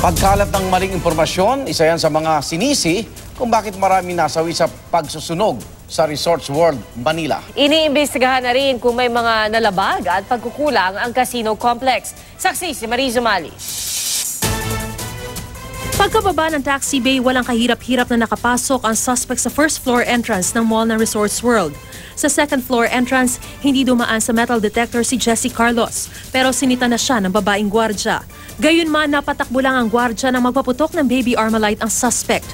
Pagkalat ng maling impormasyon, isa yan sa mga sinisi kung bakit marami nasawi sa pagsusunog sa Resorts World, Manila. Iniimbestigahan na rin kung may mga nalabag at pagkukulang ang casino complex. Saksi si Marizo Mali. Pagkababa ng taxi bay, walang kahirap-hirap na nakapasok ang suspect sa first floor entrance ng mall ng Resorts World. Sa second floor entrance, hindi dumaan sa metal detector si Jessie Carlos, pero sinita na siya ng babaeng gwardya. Gayunman, napatakbo lang ang gwardya na magpaputok ng baby Armalite ang suspect.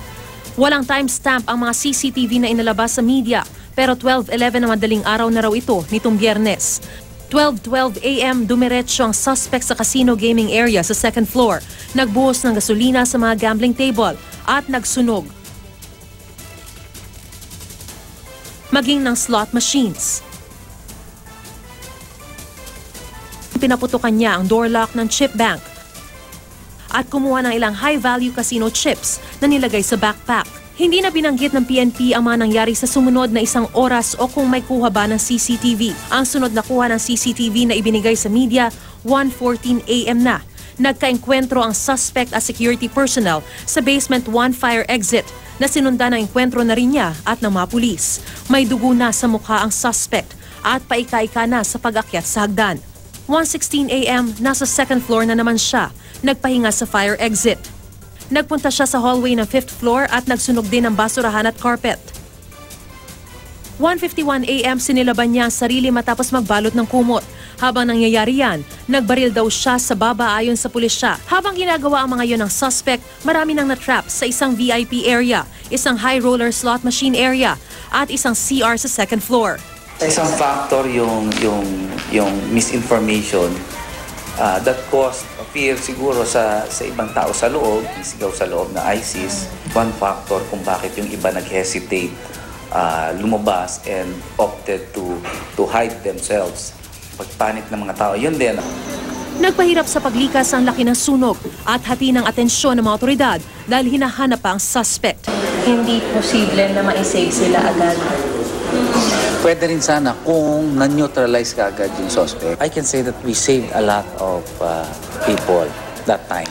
Walang timestamp ang mga CCTV na inalabas sa media, pero 12:11 na madaling araw na raw ito nitong Biyernes. 12:12 a.m. dumiretso ang suspect sa casino gaming area sa second floor. Nagbuhos ng gasolina sa mga gambling table at nagsunog. Maging ng slot machines. Pinaputukan niya ang door lock ng chip bank at kumuha ng ilang high-value casino chips na nilagay sa backpack. Hindi na binanggit ng PNP ang mga nangyari sa sumunod na isang oras o kung may kuha ba ng CCTV. Ang sunod na kuha ng CCTV na ibinigay sa media, 1:14 a.m. na. Nagkaengkwentro ang suspect at security personnel sa basement 1 fire exit na sinundan ng engkwentro na rin niya at ng mga pulis. May dugo na sa mukha ang suspect at paika-ika na sa pag-akyat sa hagdan. 1:16 a.m. nasa second floor na naman siya, nagpahinga sa fire exit. Nagpunta siya sa hallway ng 5th floor at nagsunog din ng basurahan at carpet. 1:51 a.m. sinilaban niya ang sarili matapos magbalot ng kumot. Habang nangyayari yan, nagbaril daw siya sa baba ayon sa pulisya. Habang ginagawa ang mga yon ng suspect, marami nang natrap sa isang VIP area, isang high roller slot machine area, at isang CR sa second floor. Isang factor yung misinformation that caused fear siguro sa ibang tao sa loob, sigaw sa loob na ISIS. One factor kung bakit yung iba nag-hesitate, lumabas and opted to hide themselves. Pagpanik ng mga tao, yun din. Nagpahirap sa paglikas ang laki ng sunog at hati ng atensyon ng mga otoridad dahil hinahanap pa ang suspect. Hindi posible na ma-save sila agad. Pwede rin sana kung na-neutralize ka agad yung suspect. I can say that we saved a lot of people that time.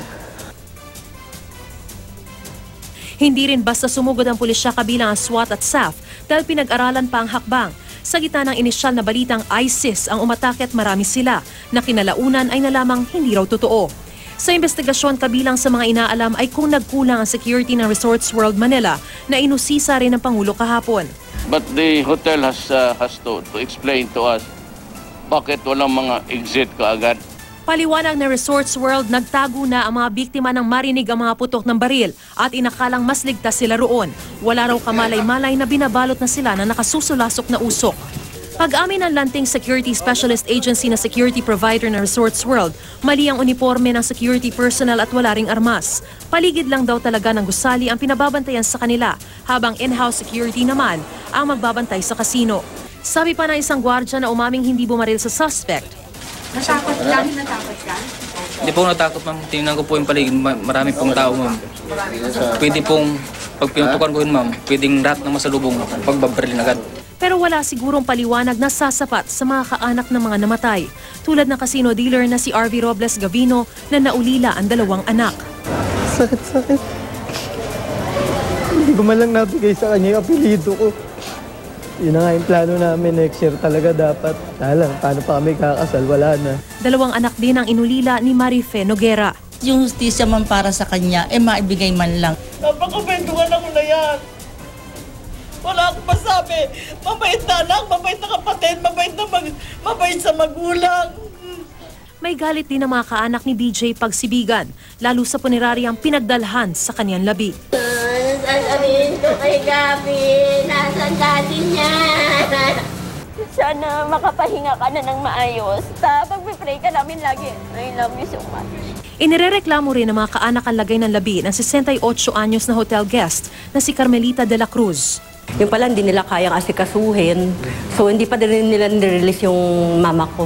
Hindi rin basta sumugod ang pulisya kabilang ang SWAT at SAF dahil pinag-aralan pa ang hakbang. Sa gitna ng inisyal na balitang ISIS ang umatake at marami sila na kinalaunan ay nalamang hindi raw totoo. Sa investigasyon kabilang sa mga inaalam ay kung nagkulang ang security ng Resorts World Manila na inusisa rin ng Pangulo kahapon. But the hotel has to explain to us bakit walang mga exit kaagad. Paliwanag na Resorts World, nagtago na ang mga biktima nang marinig ang mga putok ng baril at inakalang mas ligtas sila roon. Wala raw kamalay-malay na binabalot na sila na nakasusulasok na usok. Pag-amin ng Lanting Security Specialist Agency na security provider ng Resorts World, mali ang uniforme ng security personnel at wala ring armas. Paligid lang daw talaga ng gusali ang pinababantayan sa kanila, habang in-house security naman ang magbabantay sa kasino. Sabi pa ng isang gwardya na umaming hindi bumaril sa suspect. Natakot lang? Natakot ka? Hindi po natakot, ma'am. Tingnan ko po yung paligid. Marami pong tao, ma'am. Pwede pong, pag pinutukan ko yun, ma'am, pwedeng lahat ng masalubong pagbabarilin agad. Pero wala sigurong paliwanag na sasapat sa mga kaanak ng mga namatay. Tulad ng casino dealer na si RV Robles Gavino na naulila ang 2 anak. Sakit. Hindi ko man lang nabigay sa kanya yung apelido ko. Yun na nga yung plano namin, next year talaga dapat. Alam, paano pa kami kakasal, wala na. 2 anak din ang inulila ni Marife Noguera. Yung justisya man para sa kanya, maibigay man lang. Napakabenduhan ako na yan. Wala akong masabi. Mabait na anak, mabait na kapatid, mabait sa magulang. May galit din ang mga kaanak ni BJ pagsibigan, lalo sa puneraryang pinagdalhan sa kanyang labi. Sasabihin ko kay Gabi, nasan daddy niya? Sana makapahinga ka na ng maayos. Pag-pray ka namin lagi. I love you so much. Inirereklamo rin ng mga kaanak ang lagay ng labi ng 68 anyos na hotel guest na si Carmelita de la Cruz. Yung pala hindi nila kayang asikasuhin, so hindi pa din nila nirelease yung mama ko.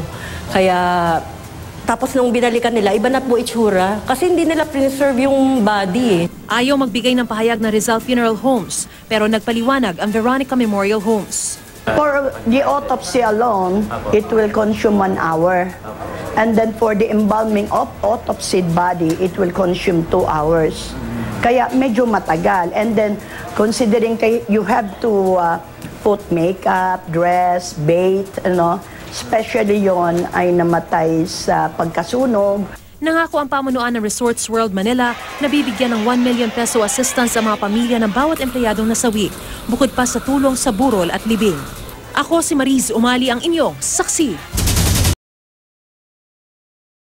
Kaya tapos nung binalikan nila, iba na po itsura kasi hindi nila preserve yung body. Ayaw magbigay ng pahayag na Rizal Funeral Homes, pero nagpaliwanag ang Veronica Memorial Homes. For the autopsy alone, it will consume 1 hour. And then for the embalming of autopsied body, it will consume 2 hours. Kaya medyo matagal. And then considering you have to put makeup, dress, bathe, especially yon ay namatay sa pagkasunog. Nangako ang pamunuan ng Resorts World Manila na bibigyan ng 1 million peso assistance ang mga pamilya ng bawat empleyadong nasawi, bukod pa sa tulong sa burol at libing. Ako si Mariz Umali, ang inyong saksi.